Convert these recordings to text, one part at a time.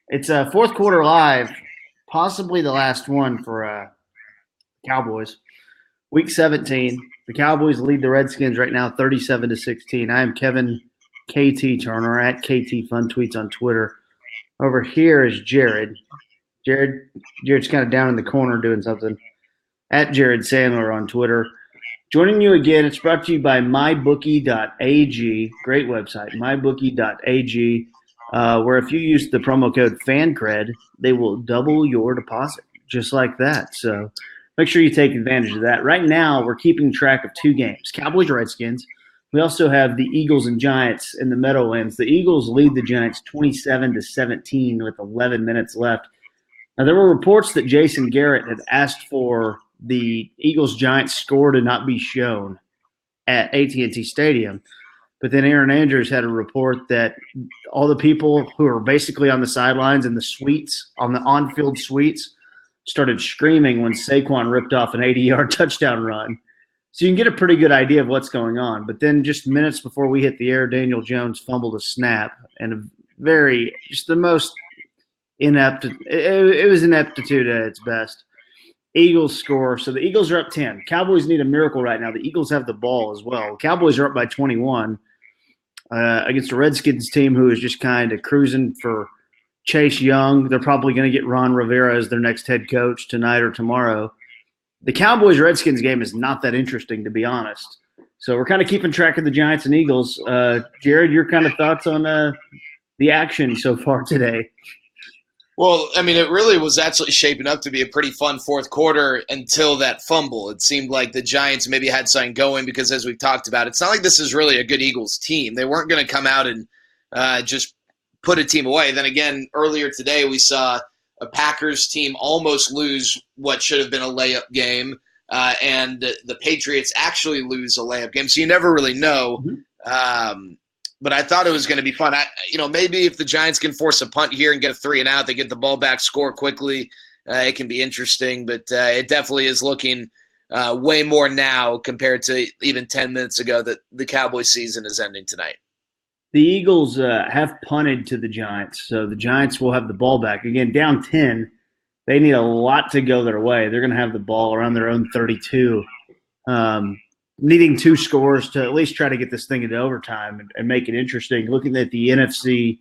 It's a fourth quarter live, possibly the last one for Cowboys. Week 17. The Cowboys lead the Redskins right now 37-16. I am Kevin KT Turner at KT Fun Tweets on Twitter. Over here is Jared. Jared's kind of down in the corner doing something. At Jared Sandler on Twitter. Joining you again, it's brought to you by MyBookie.ag. Great website, MyBookie.ag, where if you use the promo code FANCRED, they will double your deposit, just like that. So make sure you take advantage of that. Right now, we're keeping track of two games, Cowboys-Redskins. We also have the Eagles and Giants in the Meadowlands. The Eagles lead the Giants 27-17 with 11 minutes left. Now, there were reports that Jason Garrett had asked for the Eagles-Giants score to not be shown at AT&T Stadium. But then Aaron Andrews had a report that all the people who are basically on the sidelines in the suites, on the on-field suites, started screaming when Saquon ripped off an 80-yard touchdown run. So you can get a pretty good idea of what's going on. But then just minutes before we hit the air, Daniel Jones fumbled a snap and just the most inept. It was ineptitude at its best. Eagles score. So the Eagles are up 10. Cowboys need a miracle right now. The Eagles have the ball as well. Cowboys are up by 21 against the Redskins team who is just kind of cruising for Chase Young. They're probably going to get Ron Rivera as their next head coach tonight or tomorrow. The Cowboys-Redskins game is not that interesting, to be honest. So we're kind of keeping track of the Giants and Eagles. Jared, your kind of thoughts on the action so far today? Well, I mean, it really was actually shaping up to be a pretty fun fourth quarter until that fumble. It seemed like the Giants maybe had something going because, as we've talked about, it's not like this is really a good Eagles team. They weren't going to come out and just put a team away. Then again, earlier today we saw a Packers team almost lose what should have been a layup game, and the Patriots actually lose a layup game. So you never really know. Mm-hmm. But I thought it was going to be fun. Maybe if the Giants can force a punt here and get a 3-and-out, they get the ball back, score quickly, it can be interesting. But it definitely is looking way more now compared to even 10 minutes ago that the Cowboys season is ending tonight. The Eagles have punted to the Giants, so the Giants will have the ball back. Again, down 10, they need a lot to go their way. They're going to have the ball around their own 32. Needing two scores to at least try to get this thing into overtime and make it interesting. Looking at the NFC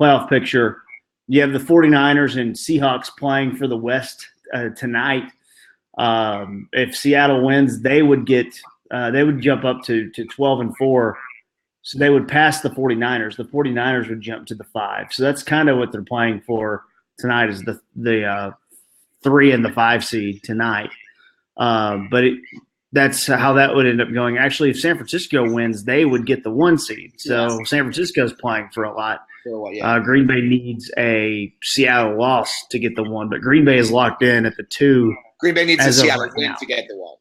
playoff picture, you have the 49ers and Seahawks playing for the West tonight. If Seattle wins, they would jump up to 12-4. So they would pass the 49ers. The 49ers would jump to the 5. So that's kind of what they're playing for tonight is the 3 and the 5 seed tonight. That's how that would end up going. Actually, if San Francisco wins, they would get the 1 seed. So yes. San Francisco's playing for a lot. Yeah. Green Bay needs a Seattle loss to get the 1, but Green Bay is locked in at the 2. Green Bay needs a Seattle win to get the 1.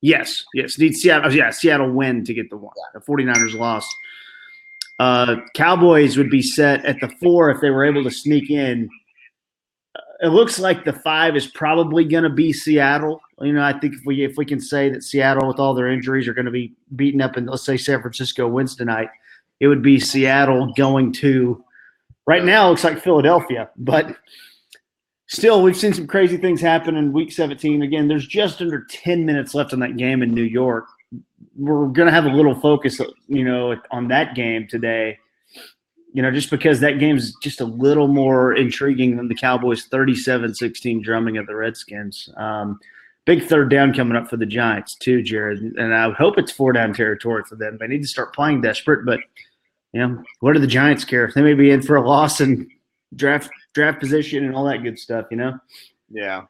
Yes, needs Seattle. Yeah, Seattle win to get the 1. The 49ers loss. Cowboys would be set at the 4 if they were able to sneak in. It looks like the 5 is probably going to be Seattle. I think if we can say that Seattle, with all their injuries, are going to be beaten up, and let's say San Francisco wins tonight, it would be Seattle going to. Right now, it looks like Philadelphia, but still, we've seen some crazy things happen in Week 17. Again, there's just under 10 minutes left on that game in New York. We're going to have a little focus, on that game today. Just because that game's just a little more intriguing than the Cowboys' 37-16 drumming of the Redskins. Big third down coming up for the Giants too, Jared. And I hope it's 4-down territory for them. They need to start playing desperate, but what do the Giants care? They may be in for a loss and draft position and all that good stuff, Yeah.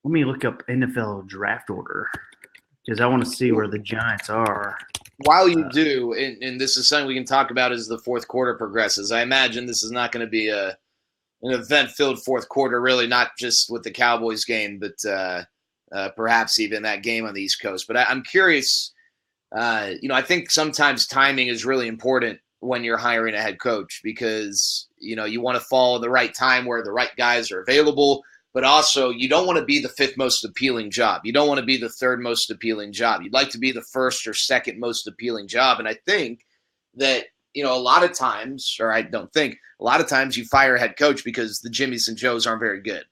Let me look up NFL draft order because I want to see where the Giants are. While you do, and this is something we can talk about as the fourth quarter progresses, I imagine this is not going to be an event-filled fourth quarter, really, not just with the Cowboys game, but perhaps even that game on the East Coast. But I'm curious, I think sometimes timing is really important when you're hiring a head coach because, you want to fall in the right time where the right guys are available, but also you don't want to be the 5th most appealing job. You don't want to be the 3rd most appealing job. You'd like to be the 1st or 2nd most appealing job. And I think that a lot of times, or I don't think, a lot of times you fire a head coach because the Jimmies and Joes aren't very good.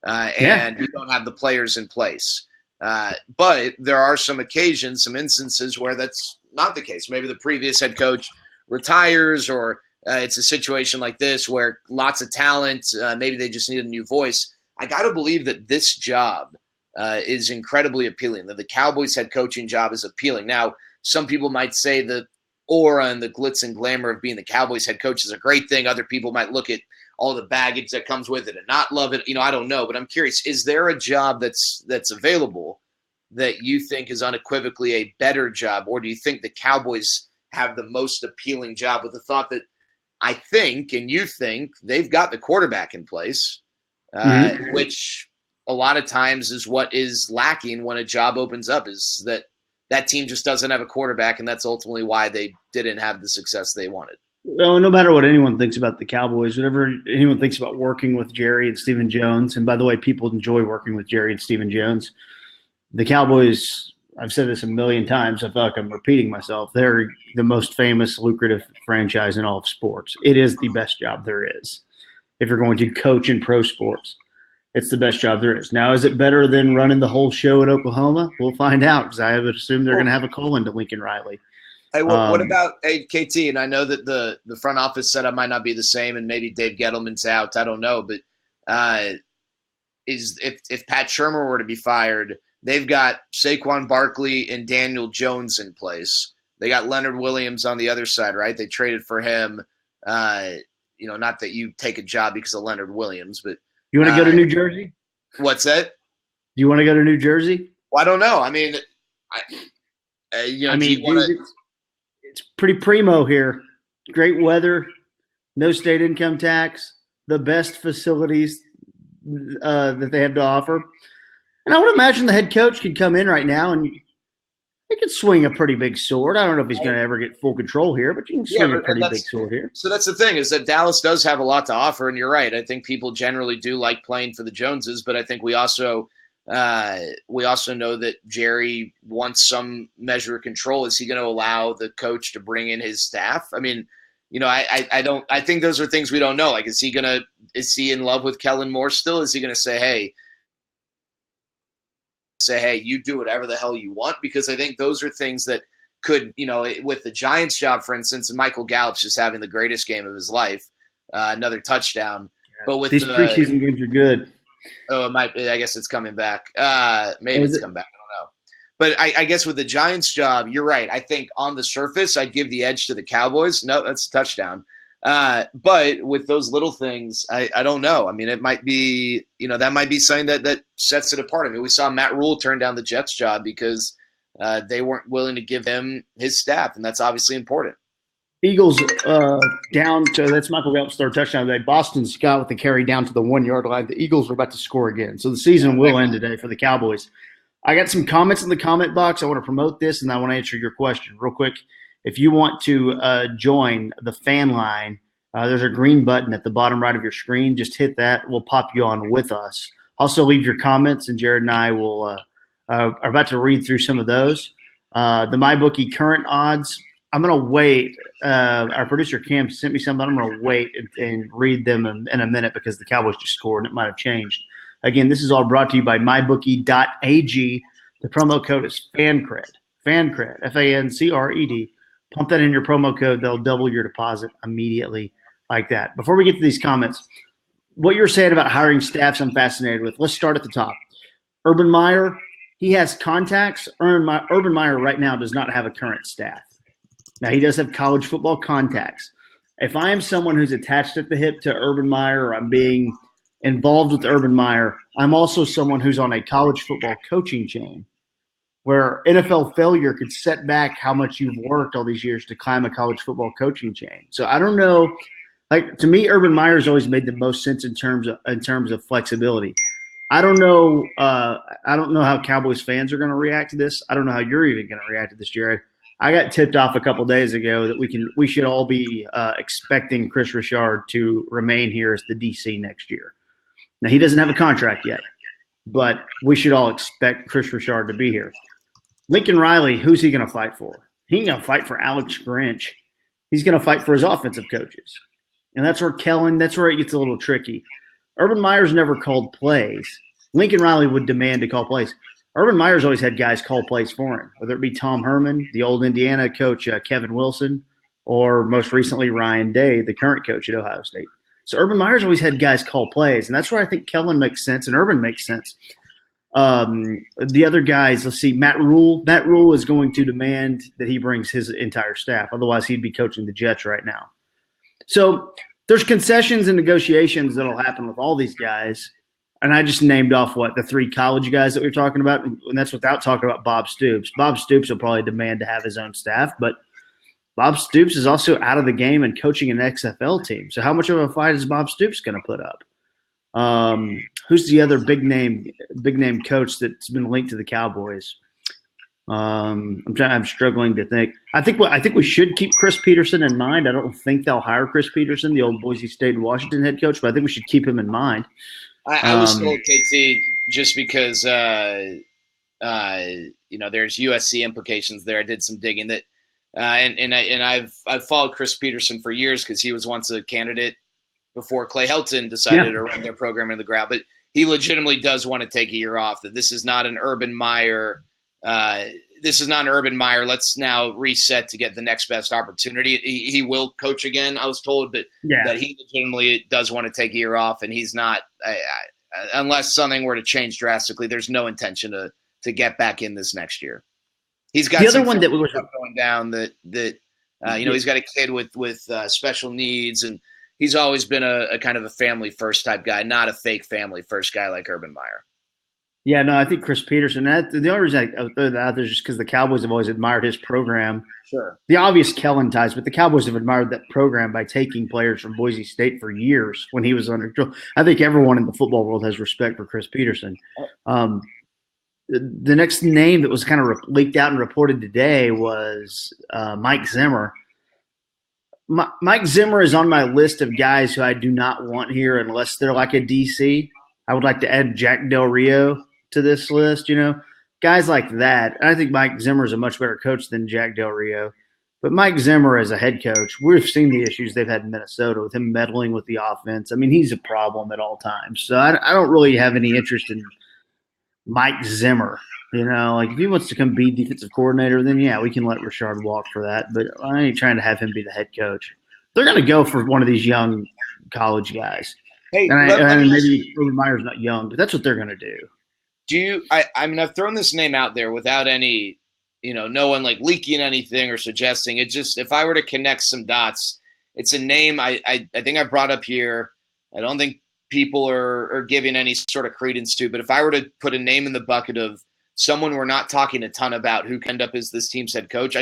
And you don't have the players in place. But there are some occasions, some instances where that's not the case. Maybe the previous head coach retires, or it's a situation like this where lots of talent, maybe they just need a new voice. I got to believe that this job is incredibly appealing, that the Cowboys head coaching job is appealing. Now, some people might say the aura and the glitz and glamour of being the Cowboys head coach is a great thing. Other people might look at all the baggage that comes with it and not love it. I don't know, but I'm curious, is there a job that's available that you think is unequivocally a better job, or do you think the Cowboys have the most appealing job, with the thought that I think and you think they've got the quarterback in place, which a lot of times is what is lacking when a job opens up, is that team just doesn't have a quarterback, and that's ultimately why they didn't have the success they wanted. Well, no matter what anyone thinks about the Cowboys, whatever anyone thinks about working with Jerry and Stephen Jones, and by the way, people enjoy working with Jerry and Stephen Jones. The Cowboys, I've said this a million times, I feel like I'm repeating myself, they're the most famous, lucrative franchise in all of sports. It is the best job there is. If you're going to coach in pro sports, it's the best job there is. Now, is it better than running the whole show at Oklahoma? We'll find out, because I would assume they're going to have a Colin to Lincoln Riley. What about KT? And I know that the front office setup might not be the same, and maybe Dave Gettleman's out. I don't know, but if Pat Shurmur were to be fired, they've got Saquon Barkley and Daniel Jones in place. They got Leonard Williams on the other side, right? They traded for him. Not that you take a job because of Leonard Williams, but you want to go to New Jersey? What's that? Do you want to go to New Jersey? Well, I don't know. I mean, it's pretty primo here. Great weather, no state income tax, the best facilities that they have to offer. And I would imagine the head coach could come in right now and he could swing a pretty big sword. I don't know if he's going to ever get full control here, but you can swing a pretty big sword here. So that's the thing, is that Dallas does have a lot to offer, and you're right. I think people generally do like playing for the Joneses, but I think we also know that Jerry wants some measure of control. Is he going to allow the coach to bring in his staff? I mean, I think those are things we don't know. Like, is he in love with Kellen Moore still? Is he going to say, hey, you do whatever the hell you want? Because I think those are things that could, with the Giants job, for instance, and Michael Gallup's just having the greatest game of his life, another touchdown. Yeah. But with these preseason games are good. Oh, it might. I guess it's coming back. Maybe it's come back. I don't know. But I guess with the Giants job, you're right. I think on the surface, I'd give the edge to the Cowboys. No, that's a touchdown. But with those little things, I don't know. I mean, it might be, that might be something that sets it apart. I mean, we saw Matt Rule turn down the Jets job because they weren't willing to give him his staff, and that's obviously important. Eagles down to, that's Michael Gallup's third touchdown today. Boston Scott with the carry down to the 1 yard line. The Eagles are about to score again. So the season will end today for the Cowboys. I got some comments in the comment box. I want to promote this, and I want to answer your question real quick. If you want to join the fan line, there's a green button at the bottom right of your screen. Just hit that. We'll pop you on with us. Also, leave your comments, and Jared and I will are about to read through some of those. The MyBookie current odds, I'm going to wait. Our producer Cam sent me some, but I'm going to wait and read them in a minute because the Cowboys just scored and it might have changed. Again, this is all brought to you by MyBookie.ag. The promo code is FANCRED, FANCRED. Pump that in your promo code. They'll double your deposit immediately like that. Before we get to these comments, what you're saying about hiring staffs, I'm fascinated with. Let's start at the top. Urban Meyer, he has contacts. Urban Meyer right now does not have a current staff. Now, he does have college football contacts. If I am someone who's attached at the hip to Urban Meyer, or I'm being involved with Urban Meyer, I'm also someone who's on a college football coaching chain where NFL failure could set back how much you've worked all these years to climb a college football coaching chain. So I don't know. Like, to me, Urban Meyer's always made the most sense in terms of flexibility. I don't know how Cowboys fans are going to react to this. I don't know how you're even going to react to this, Jared. I got tipped off a couple days ago that we should all be expecting Chris Richard to remain here as the DC next year. Now, he doesn't have a contract yet, but we should all expect Chris Richard to be here. Lincoln Riley, who's he going to fight for? He ain't going to fight for Alex Grinch. he's going to fight for his offensive coaches. And that's where that's where it gets a little tricky. Urban Meyer's never called plays. Lincoln Riley would demand to call plays. Urban Meyer's always had guys call plays for him, whether it be Tom Herman, the old Indiana coach Kevin Wilson, or most recently Ryan Day, the current coach at Ohio State. So Urban Meyer's always had guys call plays, and that's where I think Kellen makes sense and Urban makes sense. The other guys, let's see, Matt Rule. Matt Rule is going to demand that he brings his entire staff. Otherwise, he'd be coaching the Jets right now. So there's concessions and negotiations that'll happen with all these guys. And I just named off the 3 college guys that we were talking about, and that's without talking about Bob Stoops. Bob Stoops will probably demand to have his own staff, but Bob Stoops is also out of the game and coaching an XFL team. So how much of a fight is Bob Stoops going to put up? Who's the other big name coach that's been linked to the Cowboys? I'm struggling to think. I think we should keep Chris Peterson in mind. I don't think they'll hire Chris Peterson, the old Boise State and Washington head coach, but I think we should keep him in mind. I was told, KT, just because there's USC implications there. I did some digging that, and I've followed Chris Peterson for years because he was once a candidate before Clay Helton decided to run their program in the ground. But he legitimately does want to take a year off. That this is not an Urban Meyer. Let's now reset to get the next best opportunity. He will coach again, I was told, but that he legitimately does want to take a year off, and he's not unless something were to change drastically. There's no intention to get back in this next year. He's got the other one that was going down. He's got a kid with special needs, and he's always been a kind of a family first type guy, not a fake family first guy like Urban Meyer. Yeah, no, I think Chris Peterson. The only reason I throw that out there is just because the Cowboys have always admired his program. Sure. The obvious Kellen ties, but the Cowboys have admired that program by taking players from Boise State for years when he was under control. I think everyone in the football world has respect for Chris Peterson. The next name that was kind of leaked out and reported today was Mike Zimmer. Mike Zimmer is on my list of guys who I do not want here unless they're like a DC. I would like to add Jack Del Rio to this list, guys like that. And I think Mike Zimmer is a much better coach than Jack Del Rio. But Mike Zimmer as a head coach, we've seen the issues they've had in Minnesota with him meddling with the offense. I mean, he's a problem at all times. So I don't really have any interest in Mike Zimmer. Like if he wants to come be defensive coordinator, then we can let Richard walk for that. But I ain't trying to have him be the head coach. They're going to go for one of these young college guys. Hey, and maybe Urban Meyer's not young, but that's what they're going to do. I've thrown this name out there without any, no one like leaking anything or suggesting it. Just if I were to connect some dots, it's a name I think I brought up here. I don't think people are giving any sort of credence to, but if I were to put a name in the bucket of someone we're not talking a ton about who can end up as this team's head coach,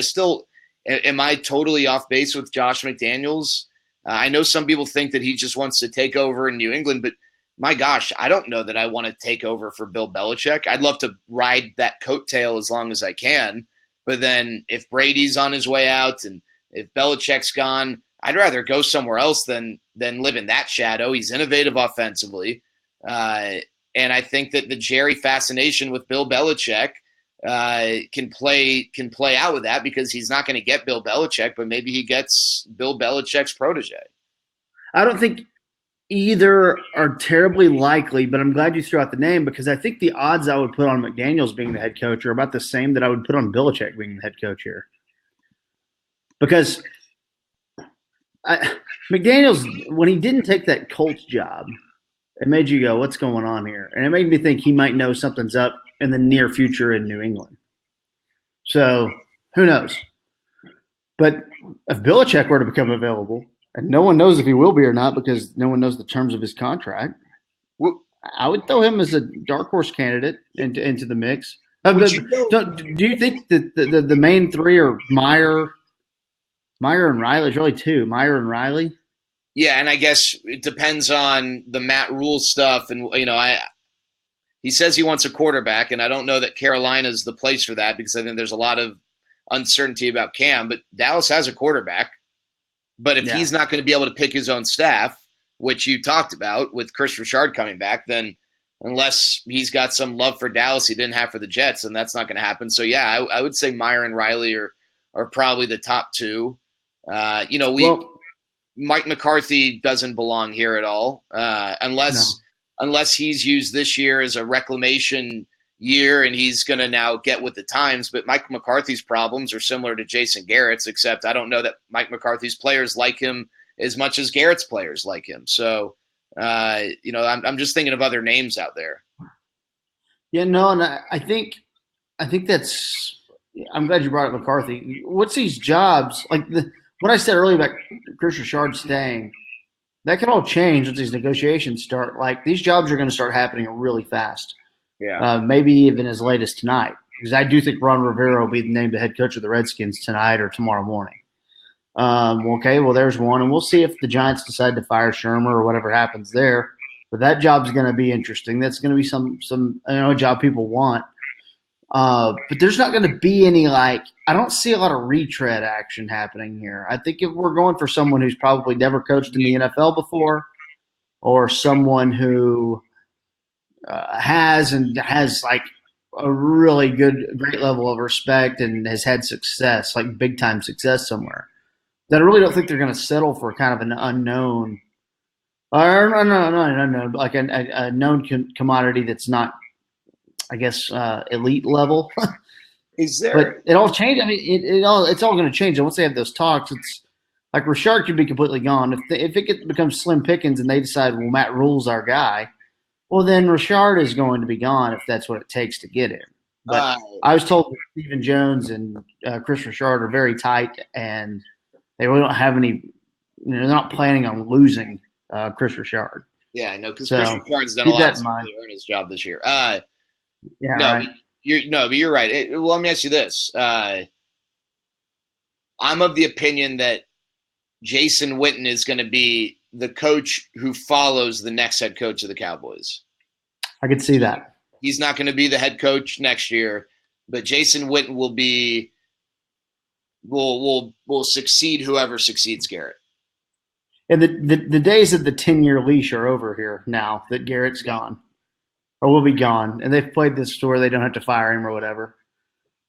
am I totally off base with Josh McDaniels? I know some people think that he just wants to take over in New England, but my gosh, I don't know that I want to take over for Bill Belichick. I'd love to ride that coattail as long as I can. But then if Brady's on his way out and if Belichick's gone, I'd rather go somewhere else than live in that shadow. He's innovative offensively. And I think that the Jerry fascination with Bill Belichick can play out with that because he's not going to get Bill Belichick, but maybe he gets Bill Belichick's protege. I don't think either are terribly likely, but I'm glad you threw out the name because I think the odds I would put on McDaniels being the head coach are about the same that I would put on Belichick being the head coach here. Because McDaniels, when he didn't take that Colts job, it made you go, what's going on here? And it made me think he might know something's up in the near future in New England. So who knows? But if Belichick were to become available, and no one knows if he will be or not because no one knows the terms of his contract, I would throw him as a dark horse candidate into the mix. Do you think that the main 3 are Meyer and Riley? There's really 2, Meyer and Riley. Yeah, and I guess it depends on the Matt Rule stuff. And, he says he wants a quarterback, and I don't know that Carolina's the place for that because I think there's a lot of uncertainty about Cam. But Dallas has a quarterback. But if he's not going to be able to pick his own staff, which you talked about with Chris Richard coming back, then unless he's got some love for Dallas he didn't have for the Jets, then that's not going to happen. So, I would say Meyer and Riley are probably the top 2. Mike McCarthy doesn't belong here at all, unless he's used this year as a reclamation year and he's going to now get with the times. But Mike McCarthy's problems are similar to Jason Garrett's, except I don't know that Mike McCarthy's players like him as much as Garrett's players like him. So, I'm just thinking of other names out there. Yeah, no, and I think that's – I'm glad you brought up McCarthy. What's these jobs – like what I said earlier about Chris Richard staying, that can all change once these negotiations start. Like these jobs are going to start happening really fast. Yeah. Maybe even as late as tonight, because I do think Ron Rivera will be named the head coach of the Redskins tonight or tomorrow morning. Okay, well, there's one, and we'll see if the Giants decide to fire Shermer or whatever happens there. But that job's going to be interesting. That's going to be some job people want. But there's not going to be any I don't see a lot of retread action happening here. I think if we're going for someone who's probably never coached in the NFL before, or someone who has a really great level of respect and has had success, like big time success somewhere, that I really don't think they're going to settle for kind of an unknown, or no, like a known commodity that's not, I guess, elite level. Is there? But it all changed. I mean, it's all going to change. And once they have those talks, it's like Richard could be completely gone. If it becomes slim pickings and they decide, well, Matt Rule's our guy, well, then Richard is going to be gone if that's what it takes to get him. But I was told that Stephen Jones and Chris Richard are very tight, and they really don't have any. They're not planning on losing Chris Richard. Yeah, I know, because Chris Richard's done a lot to earn his job this year. But you're right. Well, let me ask you this. I'm of the opinion that Jason Witten is going to be the coach who follows the next head coach of the Cowboys. I could see that. He's not going to be the head coach next year, but Jason Witten will succeed whoever succeeds Garrett. And the days of the 10-year leash are over here now that Garrett's gone. Or will be gone, and they've played this to where they don't have to fire him or whatever.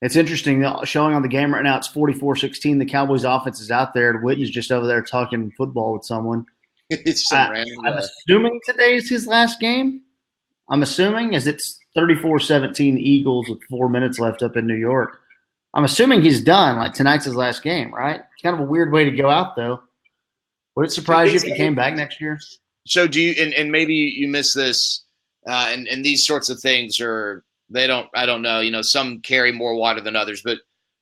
It's interesting. Showing on the game right now, it's 44-16. The Cowboys' offense is out there, and Witten's just over there talking football with someone. I'm assuming today's his last game. I'm assuming, as it's 34-17 Eagles with 4 minutes left up in New York. I'm assuming he's done. Like tonight's his last game, right? It's kind of a weird way to go out, though. Would it surprise you if he came back next year? So do you? And maybe you missed this. And these sorts of things I don't know, some carry more water than others, but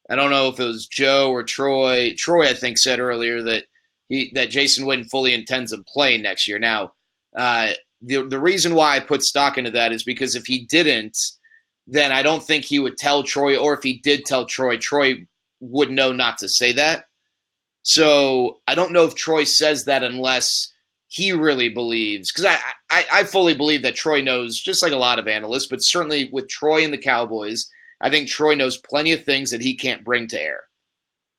I don't know if it was Joe or Troy. Troy, I think, said earlier that Jason Witten fully intends on playing next year. Now, the reason why I put stock into that is because if he didn't, then I don't think he would tell Troy, or if he did tell Troy, Troy would know not to say that. So I don't know if Troy says that unless he really believes, because I fully believe that Troy knows, just like a lot of analysts, but certainly with Troy and the Cowboys, I think Troy knows plenty of things that he can't bring to air.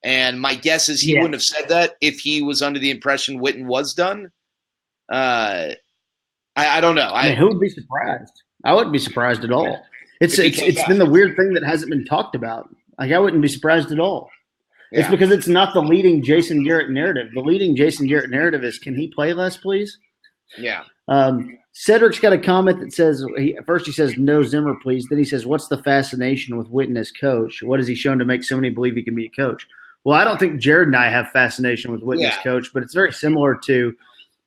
And my guess is he wouldn't have said that if he was under the impression Witten was done. I don't know. Who would be surprised? I wouldn't be surprised at all. It's been the weird thing that hasn't been talked about. Like I wouldn't be surprised at all. Yeah. It's because it's not the leading Jason Garrett narrative. The leading Jason Garrett narrative is, can he play less, please? Yeah. Cedric's got a comment that says, first he says, no Zimmer, please. Then he says, what's the fascination with Witten as coach? What has he shown to make so many believe he can be a coach? Well, I don't think Jared and I have fascination with Witten as coach, but it's very similar to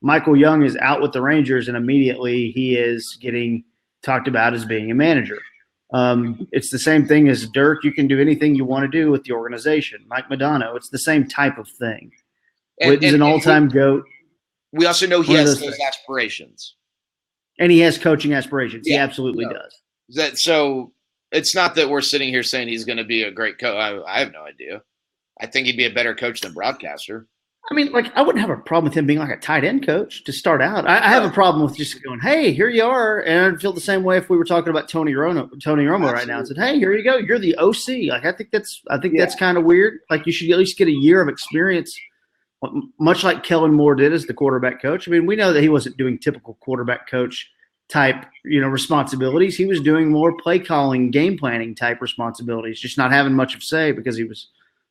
Michael Young is out with the Rangers, and immediately he is getting talked about as being a manager. It's the same thing as Dirk. You can do anything you want to do with the organization. Mike Modano, it's the same type of thing. Witten's an all-time GOAT. We also know he has those aspirations. And he has coaching aspirations. Yeah, he absolutely does. So it's not that we're sitting here saying he's going to be a great coach. I have no idea. I think he'd be a better coach than broadcaster. I mean, I wouldn't have a problem with him being like a tight end coach to start out. I have a problem with just going, hey, here you are. And I'd feel the same way if we were talking about Tony Romo right now and said, hey, here you go. You're the OC. Like, I think that's kind of weird. Like, you should at least get a year of experience, much like Kellen Moore did as the quarterback coach. I mean, we know that he wasn't doing typical quarterback coach type, responsibilities. He was doing more play calling, game planning type responsibilities, just not having much of say because he was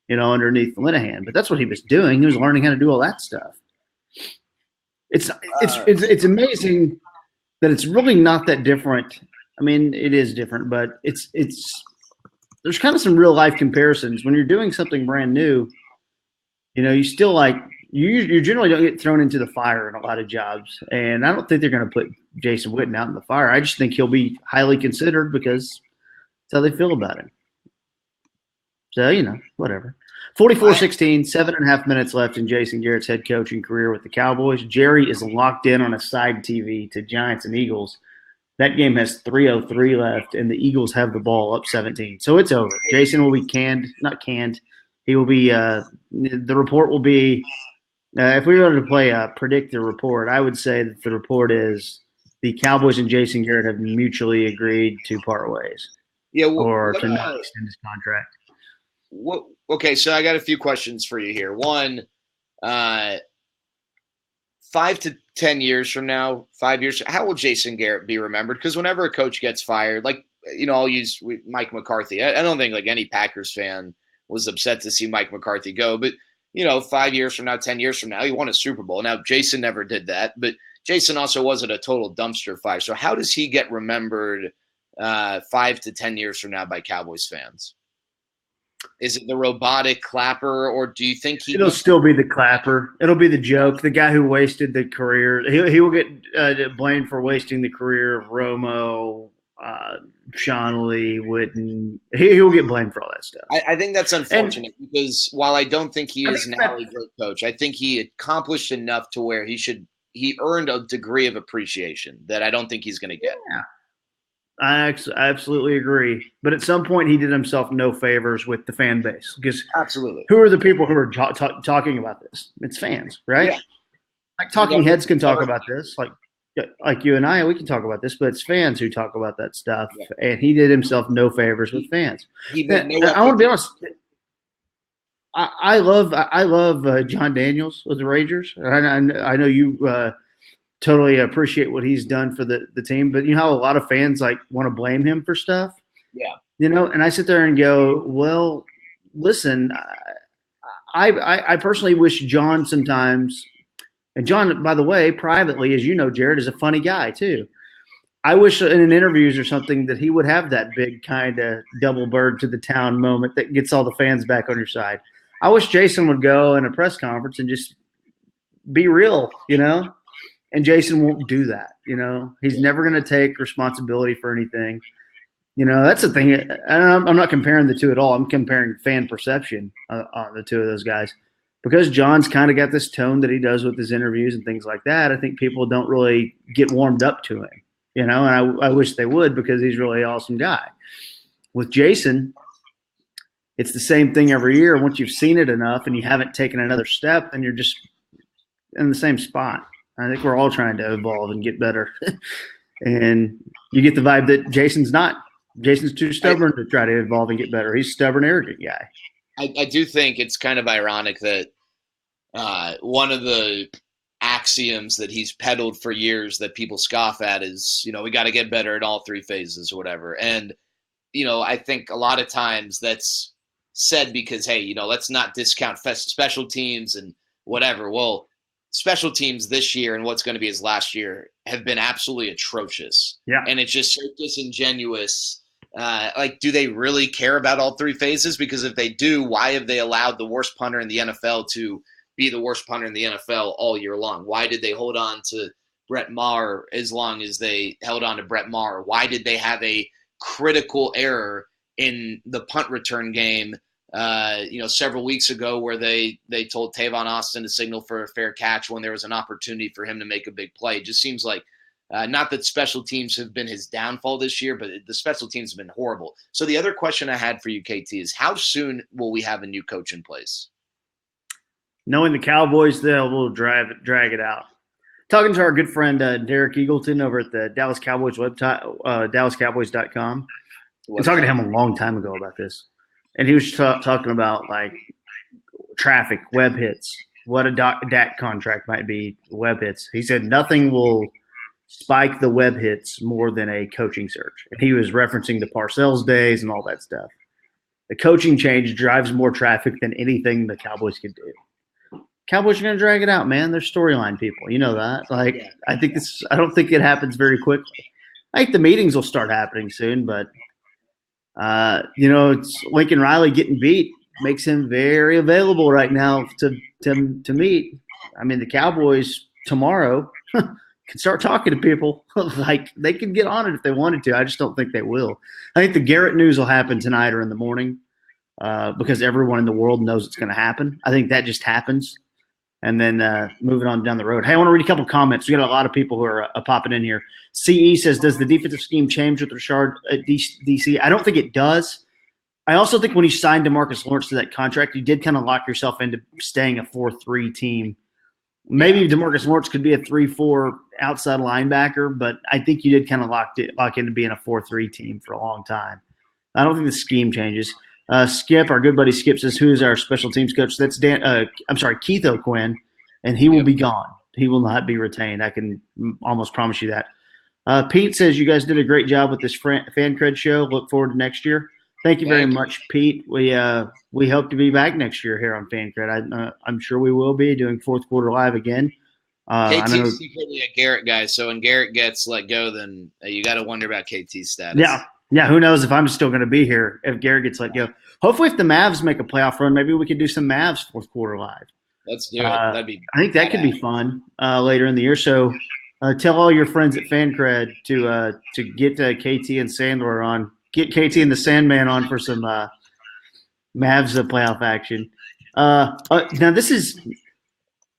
underneath Linehan. But that's what he was doing. He was learning how to do all that stuff. It's amazing that it's really not that different. I mean, it is different, but there's kind of some real life comparisons when you're doing something brand new. You still you generally don't get thrown into the fire in a lot of jobs, and I don't think they're going to put Jason Witten out in the fire. I just think he'll be highly considered because that's how they feel about him. So whatever. 44-16, 7.5 minutes left in Jason Garrett's head coaching career with the Cowboys. Jerry is locked in on a side TV to Giants and Eagles. That game has 3:03 left, and the Eagles have the ball up 17. So it's over. Jason will be not canned. He will be the report will be if we were to play a predict the report, I would say that the report is the Cowboys and Jason Garrett have mutually agreed to part ways. Yeah, or to not extend his contract. Okay, so I got a few questions for you here. One, 5 to 10 years from now, 5 years, how will Jason Garrett be remembered? Because whenever a coach gets fired, I'll use Mike McCarthy. I don't think any Packers fan was upset to see Mike McCarthy go, but 5 years from now, 10 years from now, he won a Super Bowl. Now, Jason never did that, but Jason also wasn't a total dumpster fire. So how does he get remembered 5 to 10 years from now by Cowboys fans? Is it the robotic clapper, or do you think it'll still be the clapper? It'll be the joke, the guy who wasted the career. He will get blamed for wasting the career of Romo, Shonley, Witten. He will get blamed for all that stuff. I think that's unfortunate because while I don't think he is now a great coach, I think he accomplished enough to where he earned a degree of appreciation that I don't think he's going to get. Yeah. I absolutely agree. But at some point, he did himself no favors with the fan base. Because absolutely, who are the people who are talking about this? It's fans, right? Yeah. Talking heads can talk about this. Like you and I, we can talk about this, but it's fans who talk about that stuff. Yeah. And he did himself no favors with fans. I want to be honest. I love John Daniels with the Rangers. I know you totally appreciate what he's done for the team, but how a lot of fans want to blame him for stuff. Yeah. And I sit there and go, well, listen, I personally wish John sometimes, and John, by the way, privately, as you know, Jared is a funny guy too. I wish in interviews or something that he would have that big kind of double bird to the town moment that gets all the fans back on your side. I wish Jason would go in a press conference and just be real, And Jason won't do that, He's never going to take responsibility for anything. That's the thing. And I'm not comparing the two at all. I'm comparing fan perception on the two of those guys. Because John's kind of got this tone that he does with his interviews and things like that, I think people don't really get warmed up to him, and I wish they would because he's really an awesome guy. With Jason, it's the same thing every year. Once you've seen it enough and you haven't taken another step, then you're just in the same spot. I think we're all trying to evolve and get better. And you get the vibe that Jason's not. Jason's too stubborn to try to evolve and get better. He's a stubborn, arrogant guy. I do think it's kind of ironic that one of the axioms that he's peddled for years that people scoff at is, we got to get better at all three phases or whatever. And, I think a lot of times that's said because, hey, let's not discount special teams and whatever. Well, special teams this year and what's going to be his last year have been absolutely atrocious. Yeah. And it's just so disingenuous. Do they really care about all three phases? Because if they do, why have they allowed the worst punter in the NFL to be the worst punter in the NFL all year long? Why did they hold on to Brett Maher as long as they held on to Brett Maher? Why did they have a critical error in the punt return game several weeks ago where they told Tavon Austin to signal for a fair catch when there was an opportunity for him to make a big play? It just seems like not that special teams have been his downfall this year, but the special teams have been horrible. So the other question I had for you, KT, is how soon will we have a new coach in place? Knowing the Cowboys, they'll drag it out. Talking to our good friend Derek Eagleton over at the Dallas Cowboys website, DallasCowboys.com. I'm talking to him a long time ago about this. And he was talking about traffic, web hits, what a Dak contract might be, web hits. He said nothing will spike the web hits more than a coaching search. And he was referencing the Parcells days and all that stuff. The coaching change drives more traffic than anything the Cowboys could do. Cowboys are going to drag it out, man. They're storyline people. You know that. Like, I don't think it happens very quickly. I think the meetings will start happening soon, but it's Lincoln Riley getting beat makes him very available right now to meet. I mean, the Cowboys tomorrow can start talking to people. Like, they can get on it if they wanted to. I just don't think they will. I think the Garrett news will happen tonight or in the morning because everyone in the world knows it's going to happen. I think that just happens. And then moving on down the road. Hey, I want to read a couple comments. We got a lot of people who are popping in here. CE says, does the defensive scheme change with Rashard at DC? I don't think it does. I also think when you signed DeMarcus Lawrence to that contract, you did kind of lock yourself into staying a 4-3 team. Maybe DeMarcus Lawrence could be a 3-4 outside linebacker, but I think you did kind of lock into being a 4-3 team for a long time. I don't think the scheme changes. Skip, our good buddy Skip, says, who is our special teams coach? That's Keith O'Quinn, and he will be gone. He will not be retained. I can almost promise you that. Pete says, you guys did a great job with this Fan Cred show. Look forward to next year. Thank you very much, Pete. We hope to be back next year here on Fan Cred. I'm sure we will be doing fourth quarter live again. KT's secretly a Garrett guy, so when Garrett gets let go, then you got to wonder about KT's status. Yeah, who knows if I'm still going to be here if Garrett gets let go. Hopefully if the Mavs make a playoff run, maybe we could do some Mavs fourth quarter live. Let's do it. That'd be I think that could be fun later in the year. So tell all your friends at FanCred to get KT and Sandler on. Get KT and the Sandman on for some Mavs playoff action. Now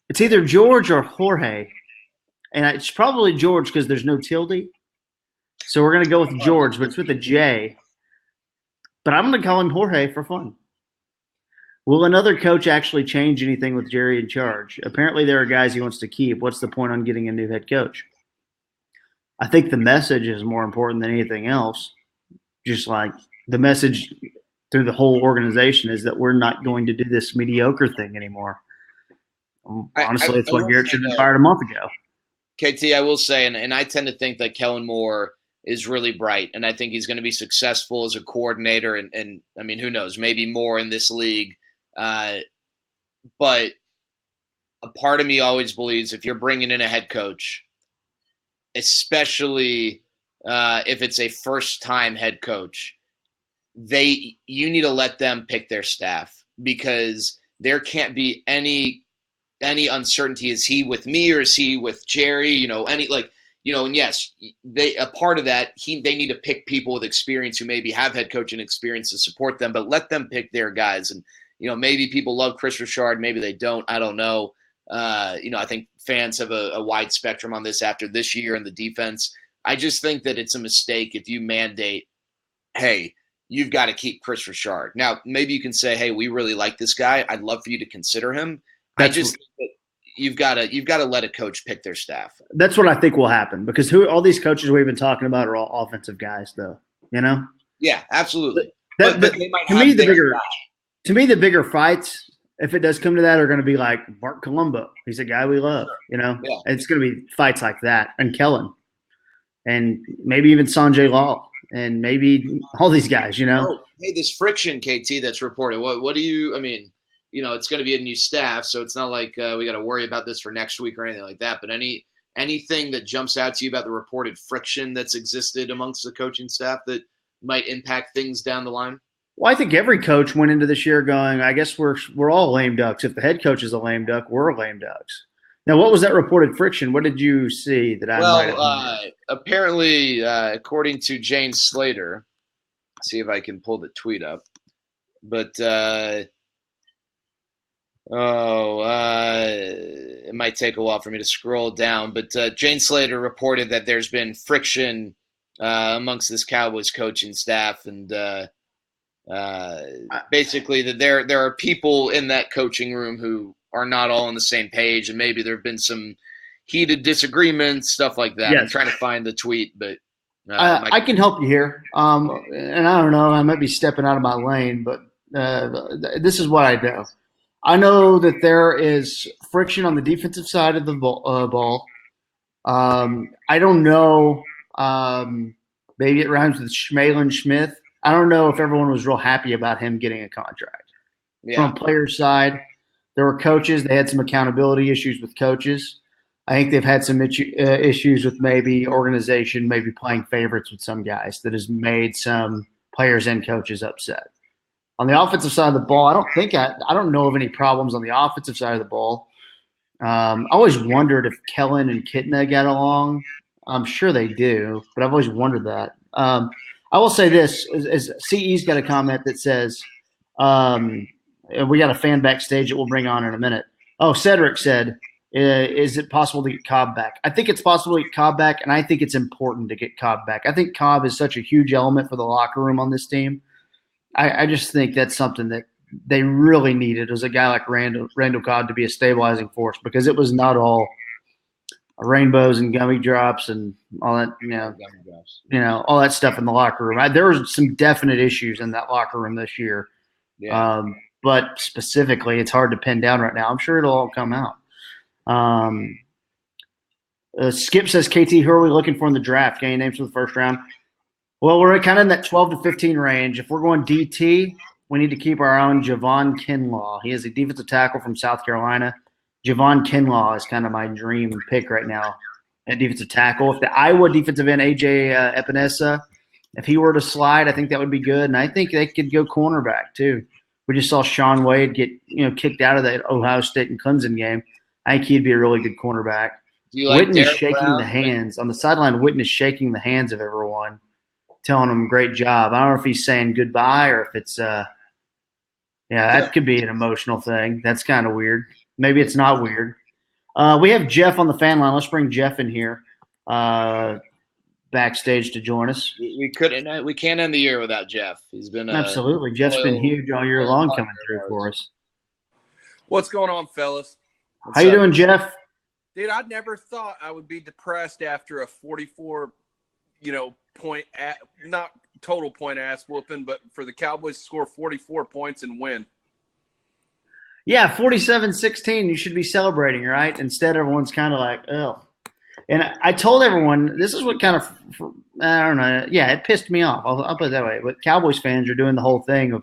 it's either George or Jorge, and it's probably George because there's no tilde. So we're going to go with George, but it's with a J. But I'm going to call him Jorge for fun. Will another coach actually change anything with Jerry in charge? Apparently there are guys he wants to keep. What's the point on getting a new head coach? I think the message is more important than anything else. Just like the message through the whole organization is that we're not going to do this mediocre thing anymore. Honestly, it's what Garrett should have been fired a month ago. KT, I will say, and I tend to think that Kellen Moore is really bright, and I think he's going to be successful as a coordinator, and I mean, who knows, maybe more in this league. But a part of me always believes if you're bringing in a head coach, especially if it's a first-time head coach, you need to let them pick their staff, because there can't be any uncertainty. Is he with me or is he with Jerry? And yes, a part of that, they need to pick people with experience who maybe have head coaching experience to support them, but let them pick their guys. And, maybe people love Chris Richard, maybe they don't. I don't know. I think fans have a wide spectrum on this after this year in the defense. I just think that it's a mistake if you mandate, hey, you've got to keep Chris Richard. Now, maybe you can say, hey, we really like this guy. I'd love for you to consider him. I just think that you've got to let a coach pick their staff. That's what I think will happen, because all these coaches we've been talking about are all offensive guys, though. Yeah, absolutely. But they might to me, the bigger fights, if it does come to that, are going to be like Mark Colombo. He's a guy we love. Yeah. It's going to be fights like that, and Kellen, and maybe even Sanjay Law, and maybe all these guys. Oh, hey, this friction, KT, that's reported. What do you? I mean. It's going to be a new staff, so it's not like we got to worry about this for next week or anything like that. But anything that jumps out to you about the reported friction that's existed amongst the coaching staff that might impact things down the line? Well, I think every coach went into this year going, I guess we're all lame ducks. If the head coach is a lame duck, we're lame ducks. Now, what was that reported friction? What did you see that I might have apparently, according to Jane Slater, see if I can pull the tweet up, but it might take a while for me to scroll down, but Jane Slater reported that there's been friction amongst this Cowboys coaching staff, and basically that there are people in that coaching room who are not all on the same page, and maybe there have been some heated disagreements, stuff like that. Yes. I'm trying to find the tweet, but I can help you here. And I don't know, I might be stepping out of my lane, but this is what I know. I know that there is friction on the defensive side of the ball. I don't know. Maybe it rhymes with Schmalin Smith. I don't know if everyone was real happy about him getting a contract. Yeah. From a player's side, there were coaches. They had some accountability issues with coaches. I think they've had some issues with maybe organization, maybe playing favorites with some guys that has made some players and coaches upset. On the offensive side of the ball, I don't know of any problems on the offensive side of the ball. I always wondered if Kellen and Kitna get along. I'm sure they do, but I've always wondered that. I will say this: as CE's got a comment that says, and we got a fan backstage that we'll bring on in a minute. Oh, Cedric said, is it possible to get Cobb back? I think it's possible to get Cobb back, and I think it's important to get Cobb back. I think Cobb is such a huge element for the locker room on this team. I just think that's something that they really needed, was a guy like Randall Cobb to be a stabilizing force, because it was not all rainbows and gummy drops and all that, all that stuff in the locker room. There were some definite issues in that locker room this year. Yeah. But specifically, it's hard to pin down right now. I'm sure it'll all come out. Skip says, KT, who are we looking for in the draft? Any names for the first round? Well, we're kind of in that 12 to 15 range. If we're going DT, we need to keep our own Javon Kinlaw. He is a defensive tackle from South Carolina. Javon Kinlaw is kind of my dream pick right now at defensive tackle. If the Iowa defensive end, AJ Epinesa, if he were to slide, I think that would be good. And I think they could go cornerback too. We just saw Sean Wade get kicked out of that Ohio State and Clemson game. I think he'd be a really good cornerback. Witten is shaking the hands. On the sideline, Witten is shaking the hands of everyone, telling them great job. I don't know if he's saying goodbye or if it's that could be an emotional thing. That's kind of weird. Maybe it's not weird. We have Jeff on the fan line. Let's bring Jeff in here backstage to join us. We can't end the year without Jeff. He's been absolutely. Jeff's been huge all year long coming through for us. What's going on, fellas? How you doing, Jeff? Dude, I never thought I would be depressed after a 44, point not total point ass whooping, but for the Cowboys to score 44 points and win. Yeah, 47-16, you should be celebrating, right? Instead, everyone's kind of like, oh. And I told everyone, this is what kind of, I don't know, yeah, it pissed me off. I'll put it that way. But Cowboys fans are doing the whole thing of,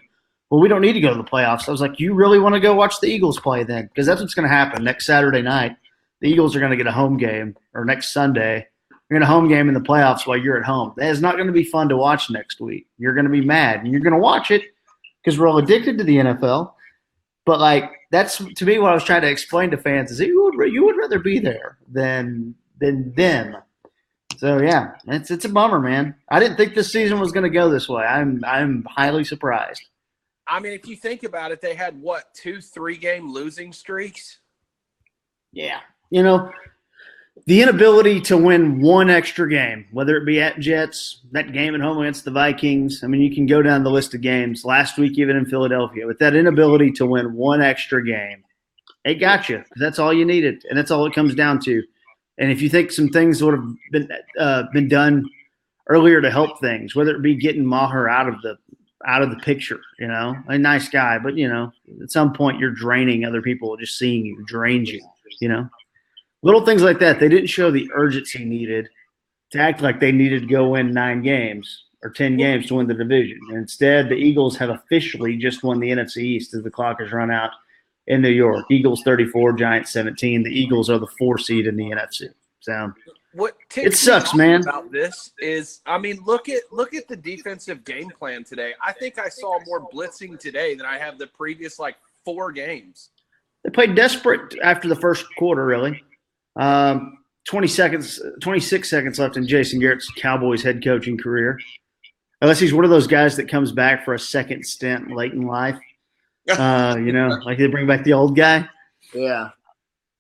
well, we don't need to go to the playoffs. I was like, you really want to go watch the Eagles play then? Because that's what's going to happen next Saturday night. The Eagles are going to get a home game, or next Sunday. You're going to home game in the playoffs while you're at home. That is not going to be fun to watch next week. You're going to be mad, and you're going to watch it because we're all addicted to the NFL. But, that's to me what I was trying to explain to fans is you would rather be there than them. So, yeah, it's a bummer, man. I didn't think this season was going to go this way. I'm highly surprised. I mean, if you think about it, they had, 2-3 game losing streaks? Yeah. The inability to win one extra game, whether it be at Jets, that game at home against the Vikings. I mean, you can go down the list of games. Last week, even in Philadelphia, with that inability to win one extra game, it got you. That's all you needed, and that's all it comes down to. And if you think some things would have been done earlier to help things, whether it be getting Maher out of the picture, a nice guy, but at some point you're draining other people. Just seeing you drains you, Little things like that. They didn't show the urgency needed to act like they needed to go win 9 games or 10 games to win the division. And instead, the Eagles have officially just won the NFC East as the clock has run out in New York. Eagles 34, Giants 17. The Eagles are the 4 seed in the NFC. So it sucks, man. About this is, look at the defensive game plan today. I think I saw more blitzing today than I have the previous 4 games. They played desperate after the first quarter, really. 26 seconds left in Jason Garrett's Cowboys head coaching career. Unless he's one of those guys that comes back for a second stint late in life. Like they bring back the old guy. Yeah.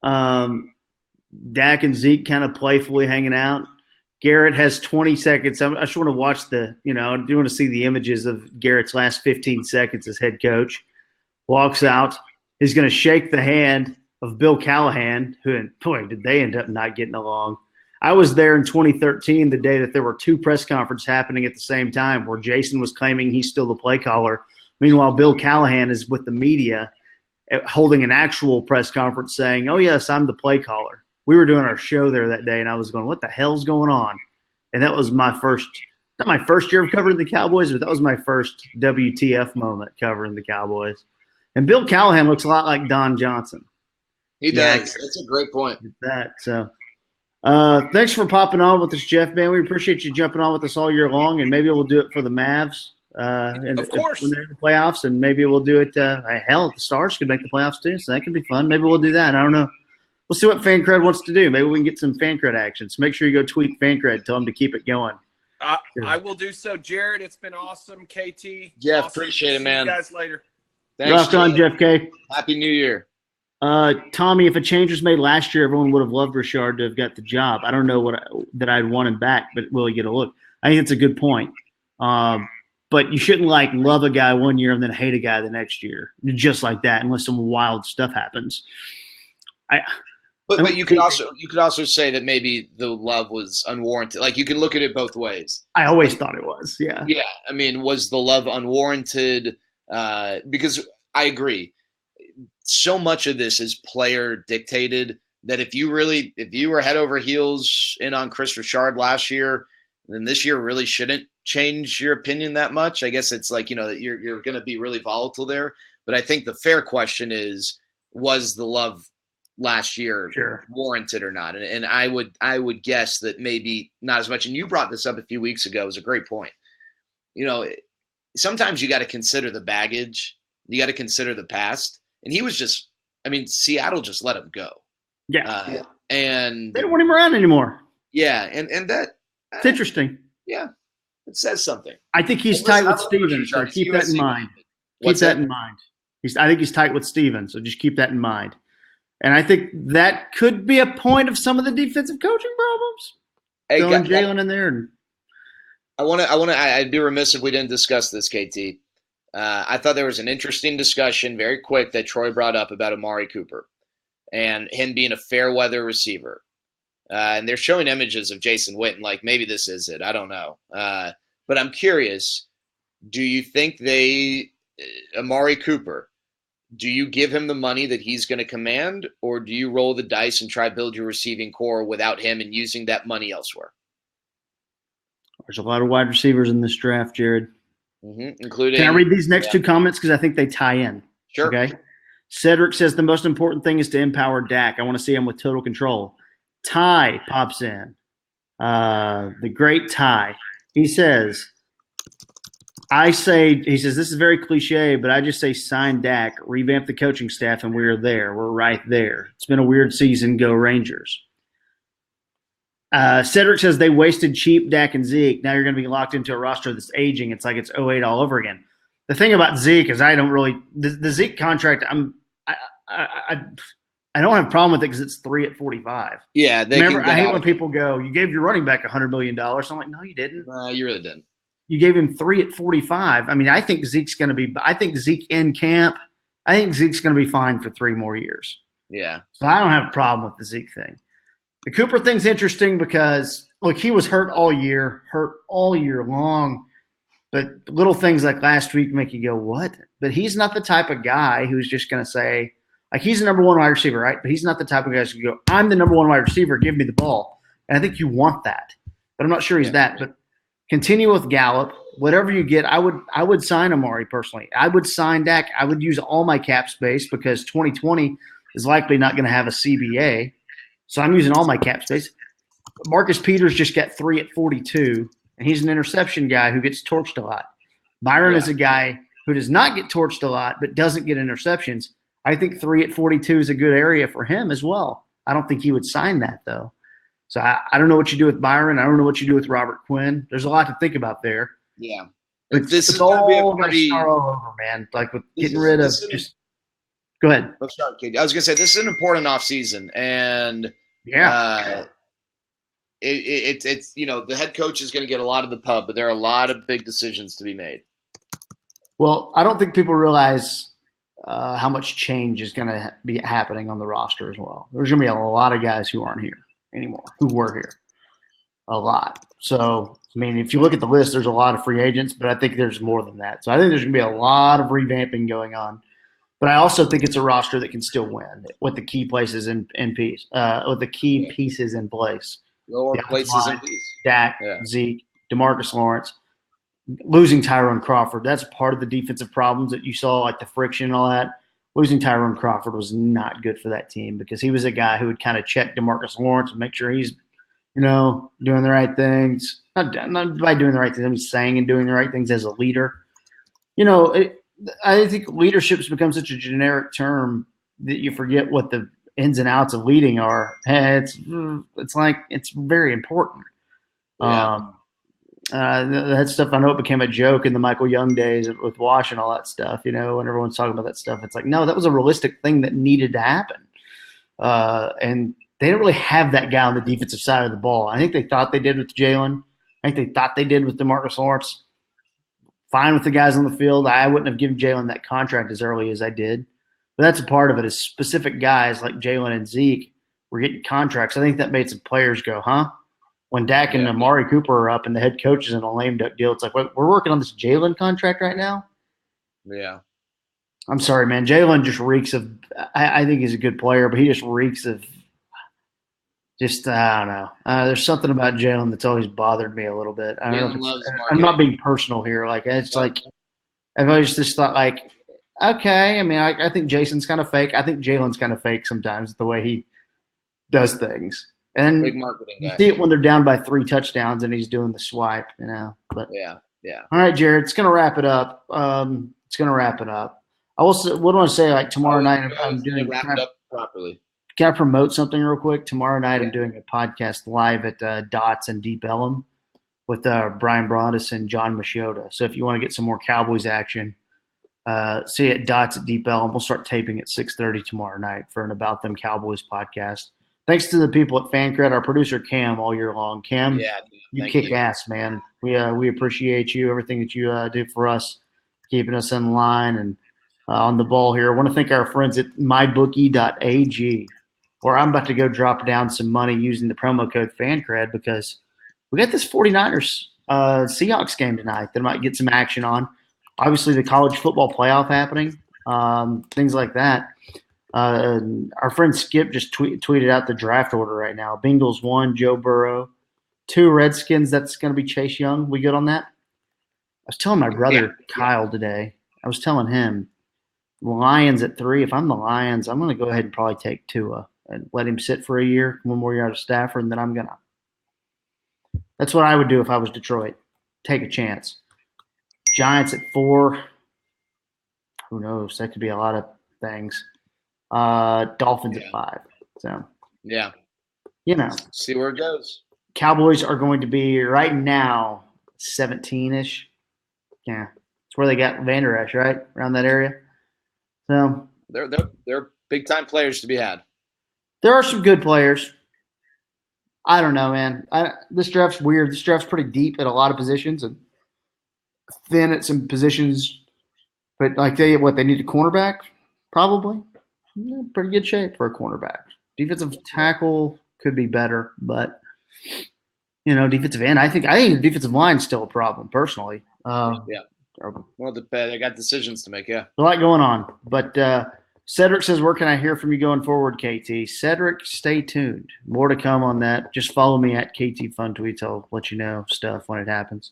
Dak and Zeke kind of playfully hanging out. Garrett has 20 seconds. I just want to watch I do want to see the images of Garrett's last 15 seconds as head coach. Walks out. He's going to shake the hand of Bill Callahan, who, boy, did they end up not getting along. I was there in 2013, the day that there were 2 press conferences happening at the same time, where Jason was claiming he's still the play caller. Meanwhile, Bill Callahan is with the media holding an actual press conference saying, oh, yes, I'm the play caller. We were doing our show there that day, and I was going, what the hell's going on? And that was my first not my first year of covering the Cowboys, but that was my first WTF moment covering the Cowboys. And Bill Callahan looks a lot like Don Johnson. He does. That's a great point. So, thanks for popping on with us, Jeff, man. We appreciate you jumping on with us all year long, and maybe we'll do it for the Mavs. And of course. When they're in the playoffs, and maybe we'll do it. Hell, the Stars could make the playoffs too, so that could be fun. Maybe we'll do that. I don't know. We'll see what FanCred wants to do. Maybe we can get some FanCred action. So make sure you go tweet FanCred. Tell them to keep it going. I will do so, Jared. It's been awesome, KT. Jeff, awesome. appreciate it, man. See you guys later. Thanks, Rock on, Jeff K. Happy New Year. Tommy, if a change was made last year, everyone would have loved Richard to have got the job. I don't know that I'd want him back, but will he get a look? I think it's a good point. But you shouldn't love a guy one year and then hate a guy the next year, just like that, unless some wild stuff happens. But you could also say that maybe the love was unwarranted. Like, you can look at it both ways. I always thought it was, yeah. Yeah, I mean, was the love unwarranted? Because I agree, so much of this is player dictated. That if you were head over heels in on Chris Richard last year, then this year really shouldn't change your opinion that much. I guess it's like, you're going to be really volatile there. But I think the fair question is, was the love last year warranted or not? And I would guess that maybe not as much. And you brought this up a few weeks ago. It was a great point. Sometimes you got to consider the baggage. You got to consider the past. And he was Seattle just let him go. Yeah. And they don't want him around anymore. Yeah. And that it's interesting. Yeah. It says something. I think he's tight with Stevens, so keep that in mind. Keep that in mind. I think he's tight with Stevens, so just keep that in mind. And I think that could be a point of some of the defensive coaching problems. Throwing Jalen in there. I'd be remiss if we didn't discuss this, KT. I thought there was an interesting discussion, very quick, that Troy brought up about Amari Cooper and him being a fair weather receiver. And they're showing images of Jason Witten, like maybe this is it. I don't know. But I'm curious, do you think Amari Cooper, do you give him the money that he's going to command, or do you roll the dice and try to build your receiving core without him and using that money elsewhere? There's a lot of wide receivers in this draft, Jared. Including. Can I read these next two comments because I think they tie in? Sure. Okay. Cedric says the most important thing is to empower Dak. I want to see him with total control. Ty pops in. The great Ty. He says, this is very cliche, but I just say sign Dak, revamp the coaching staff, and we're there. We're right there. It's been a weird season. Go Rangers. Cedric says they wasted cheap Dak and Zeke. Now you're going to be locked into a roster that's aging. It's like it's 08 all over again. The thing about Zeke is I don't really – the Zeke contract, I don't have a problem with it because it's 3 at 45. Yeah. I hate when people go, you gave your running back $100 million. I'm like, no, you didn't. You really didn't. You gave him 3 at 45. I mean, I think Zeke's going to be – I think Zeke in camp, I think Zeke's going to be fine for 3 more years. Yeah. So I don't have a problem with the Zeke thing. The Cooper thing's interesting because, look, he was hurt all year long. But little things like last week make you go, what? But he's not the type of guy who's just going to say – like, he's the number one wide receiver, right? But he's not the type of guy who's going to go, I'm the number one wide receiver, give me the ball. And I think you want that. But I'm not sure he's that. But continue with Gallup. Whatever you get, I would sign Amari personally. I would sign Dak. I would use all my cap space because 2020 is likely not going to have a CBA. So I'm using all my cap space. Marcus Peters just got 3 at 42, and he's an interception guy who gets torched a lot. Byron is a guy who does not get torched a lot but doesn't get interceptions. I think 3 at 42 is a good area for him as well. I don't think he would sign that, though. So I don't know what you do with Byron. I don't know what you do with Robert Quinn. There's a lot to think about there. Yeah. This is all going to start all over, man. Like with getting rid of just – go ahead. Let's start, Katie. I was going to say this is an important offseason, and it's the head coach is going to get a lot of the pub, but there are a lot of big decisions to be made. Well, I don't think people realize how much change is going to be happening on the roster as well. There's going to be a lot of guys who aren't here anymore, who were here. A lot. So, I mean, if you look at the list, there's a lot of free agents, but I think there's more than that. So I think there's going to be a lot of revamping going on. But I also think it's a roster that can still win with the key places with the key pieces in place. Lower places in place. Dak, Zeke, DeMarcus Lawrence, losing Tyrone Crawford. That's part of the defensive problems that you saw, like the friction and all that. Losing Tyrone Crawford was not good for that team because he was a guy who would kind of check DeMarcus Lawrence and make sure he's, doing the right things. Not by doing the right things, he's saying and doing the right things as a leader. I think leadership's become such a generic term that you forget what the ins and outs of leading are. It's like it's very important. Yeah. That stuff, I know it became a joke in the Michael Young days with Wash and all that stuff, when everyone's talking about that stuff. It's like, no, that was a realistic thing that needed to happen. And they don't really have that guy on the defensive side of the ball. I think they thought they did with Jalen. I think they thought they did with DeMarcus Lawrence. Fine with the guys on the field. I wouldn't have given Jalen that contract as early as I did. But that's a part of it is specific guys like Jalen and Zeke were getting contracts. I think that made some players go, huh? When Dak and Amari Cooper are up and the head coach is in a lame duck deal, it's like, we're working on this Jalen contract right now? Yeah. I'm sorry, man. Jalen just reeks of I think he's a good player, but he just reeks of just, I don't know. There's something about Jalen that's always bothered me a little bit. I don't know. I'm not being personal here. Like, it's like I've always just thought, like, okay. I mean, I think Jason's kind of fake. I think Jalen's kind of fake sometimes the way he does things. And big marketing guy. You see it when they're down by 3 touchdowns and he's doing the swipe, But yeah. All right, Jared, it's gonna wrap it up. I also what do I want to say? Like tomorrow night, I'm doing. Wrap it up properly. Can I promote something real quick? Tomorrow night, I'm doing a podcast live at Dots and Deep Ellum with Brian Broadus and John Machota. So if you want to get some more Cowboys action, see it at Dots at Deep Ellum. We'll start taping at 6:30 tomorrow night for an About Them Cowboys podcast. Thanks to the people at FanCred, our producer Cam all year long. Cam, you kick ass, man. We appreciate you, everything that you do for us, keeping us in line and on the ball here. I want to thank our friends at MyBookie.ag, where I'm about to go drop down some money using the promo code FanCred because we got this 49ers Seahawks game tonight that I might get some action on. Obviously, the college football playoff happening, things like that. Our friend Skip just tweeted out the draft order right now. Bengals 1, Joe Burrow. 2 Redskins, that's going to be Chase Young. We good on that? I was telling my brother Kyle today, I was telling him Lions at 3. If I'm the Lions, I'm going to go ahead and probably take Tua and let him sit for a year, 1 more year out of Stafford, and then I'm going to – that's what I would do if I was Detroit. Take a chance. Giants at 4. Who knows? That could be a lot of things. Dolphins at 5. So yeah, see where it goes. Cowboys are going to be right now 17-ish. Yeah, it's where they got Vander Esch, right around that area. So they're big time players to be had. There are some good players. I don't know, man. This draft's weird. This draft's pretty deep at a lot of positions and thin at some positions. But like they need a cornerback, probably. Pretty good shape for a cornerback. Defensive tackle could be better, but defensive end. I think the defensive line is still a problem, personally. Well, they got decisions to make. Yeah, a lot going on. But Cedric says, "Where can I hear from you going forward, KT?" Cedric, stay tuned. More to come on that. Just follow me at KT Fun Tweets. I'll let you know stuff when it happens.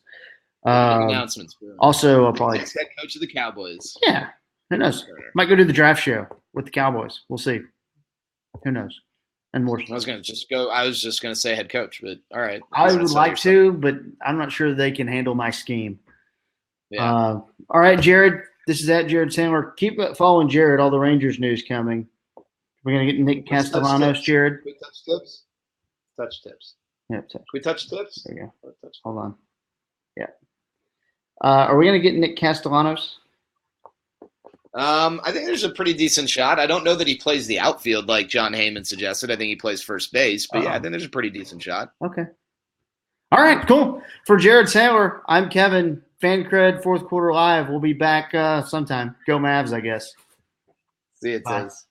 Announcements. Also, I'll probably next head coach of the Cowboys. Yeah, who knows? Might go do the draft show with the Cowboys. We'll see. Who knows? And more. I was just going to say head coach, but all right. I would like to, but I'm not sure they can handle my scheme. Yeah. All right, Jared. This is at Jared Sandler. Keep following Jared. All the Rangers news coming. We're going to get Nick Castellanos, Jared. Quick touch tips. Touch tips. Yeah. Quick touch tips. There you go. Hold on. Yeah. Are we going to get Nick Castellanos? I think there's a pretty decent shot. I don't know that he plays the outfield like John Heyman suggested. I think he plays first base. But, I think there's a pretty decent shot. Okay. All right, cool. For Jared Sandler, I'm Kevin. FanCred, 4th Quarter Live. We'll be back sometime. Go Mavs, I guess. See you, Tiz.